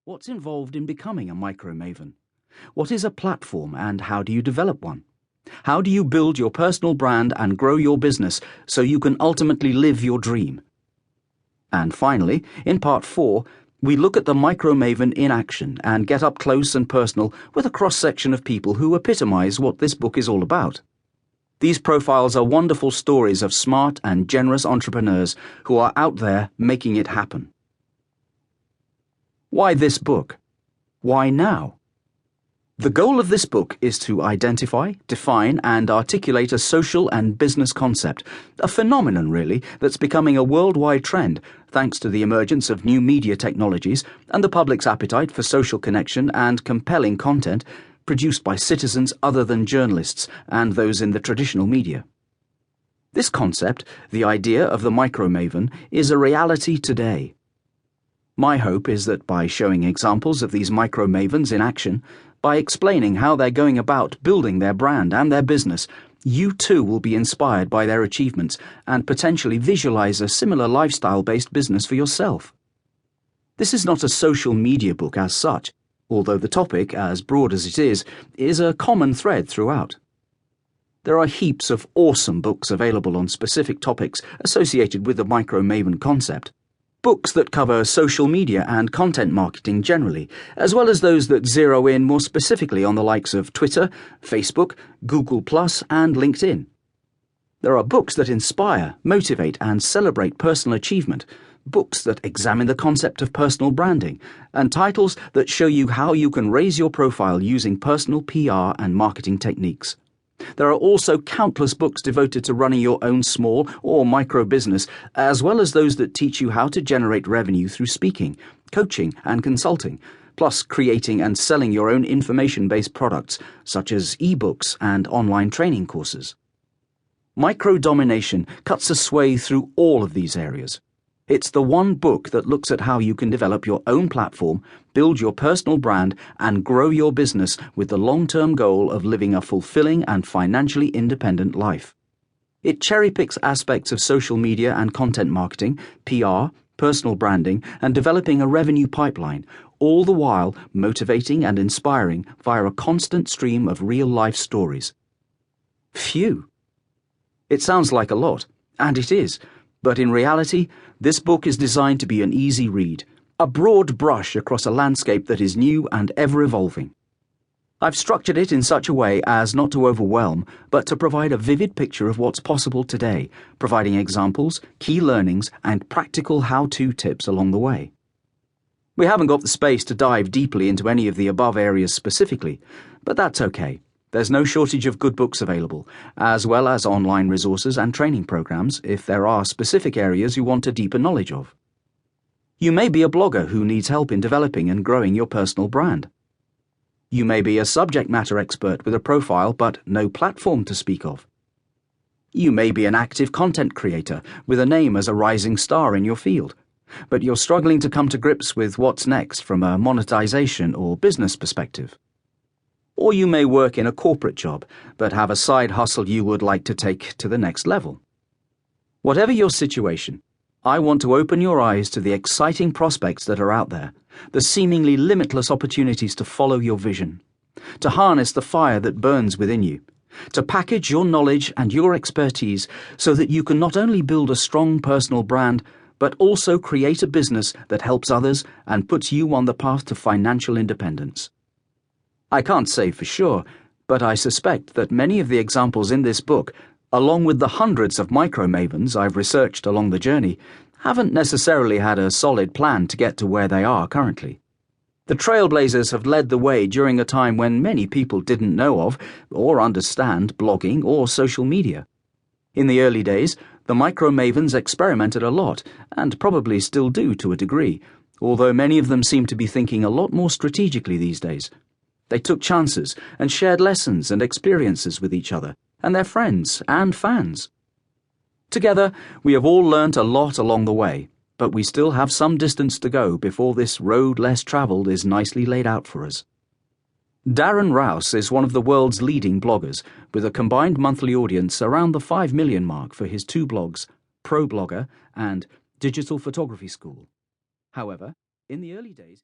What's involved in becoming a Micro Maven? What is a platform and how do you develop one? How do you build your personal brand and grow your business so you can ultimately live your dream? And finally, in part 4, we look at the Micro Maven in action and get up close and personal with a cross-section of people who epitomize what this book is all about. These profiles are wonderful stories of smart and generous entrepreneurs who are out there making it happen. Why this book? Why now? The goal of this book is to identify, define, and articulate a social and business concept, a phenomenon really that's becoming a worldwide trend thanks to the emergence of new media technologies and the public's appetite for social connection and compelling content produced by citizens other than journalists and those in the traditional media. This concept, the idea of the Micro Maven, is a reality today. My hope is that by showing examples of these Micro Mavens in action, by explaining how they're going about building their brand and their business, you too will be inspired by their achievements and potentially visualize a similar lifestyle-based business for yourself. This is not a social media book as such, although the topic, as broad as it is a common thread throughout. There are heaps of awesome books available on specific topics associated with the Micro Maven concept. Books that cover social media and content marketing generally, as well as those that zero in more specifically on the likes of Twitter, Facebook, Google+, and LinkedIn. There are books that inspire, motivate, and celebrate personal achievement, books that examine the concept of personal branding, and titles that show you how you can raise your profile using personal PR and marketing techniques. There are also countless books devoted to running your own small or micro business, as well as those that teach you how to generate revenue through speaking, coaching, and consulting, plus creating and selling your own information-based products, such as ebooks and online training courses. microDomination cuts a swathe through all of these areas. It's the one book that looks at how you can develop your own platform, build your personal brand, and grow your business with the long-term goal of living a fulfilling and financially independent life. It cherry-picks aspects of social media and content marketing, PR, personal branding, and developing a revenue pipeline, all the while motivating and inspiring via a constant stream of real-life stories. Phew! It sounds like a lot, and it is. But in reality, this book is designed to be an easy read, a broad brush across a landscape that is new and ever-evolving. I've structured it in such a way as not to overwhelm, but to provide a vivid picture of what's possible today, providing examples, key learnings, and practical how-to tips along the way. We haven't got the space to dive deeply into any of the above areas specifically, but that's okay. There's no shortage of good books available, as well as online resources and training programs if there are specific areas you want a deeper knowledge of. You may be a blogger who needs help in developing and growing your personal brand. You may be a subject matter expert with a profile but no platform to speak of. You may be an active content creator with a name as a rising star in your field, but you're struggling to come to grips with what's next from a monetization or business perspective. Or you may work in a corporate job, but have a side hustle you would like to take to the next level. Whatever your situation, I want to open your eyes to the exciting prospects that are out there, the seemingly limitless opportunities to follow your vision, to harness the fire that burns within you, to package your knowledge and your expertise so that you can not only build a strong personal brand, but also create a business that helps others and puts you on the path to financial independence. I can't say for sure, but I suspect that many of the examples in this book, along with the hundreds of Micro Mavens I've researched along the journey, haven't necessarily had a solid plan to get to where they are currently. The trailblazers have led the way during a time when many people didn't know of or understand blogging or social media. In the early days, the Micro Mavens experimented a lot, and probably still do to a degree, although many of them seem to be thinking a lot more strategically these days. They took chances and shared lessons and experiences with each other and their friends and fans. Together, we have all learnt a lot along the way, but we still have some distance to go before this road less travelled is nicely laid out for us. Darren Rowse is one of the world's leading bloggers, with a combined monthly audience around the 5 million mark for his two blogs, Pro Blogger and Digital Photography School. However, in the early days,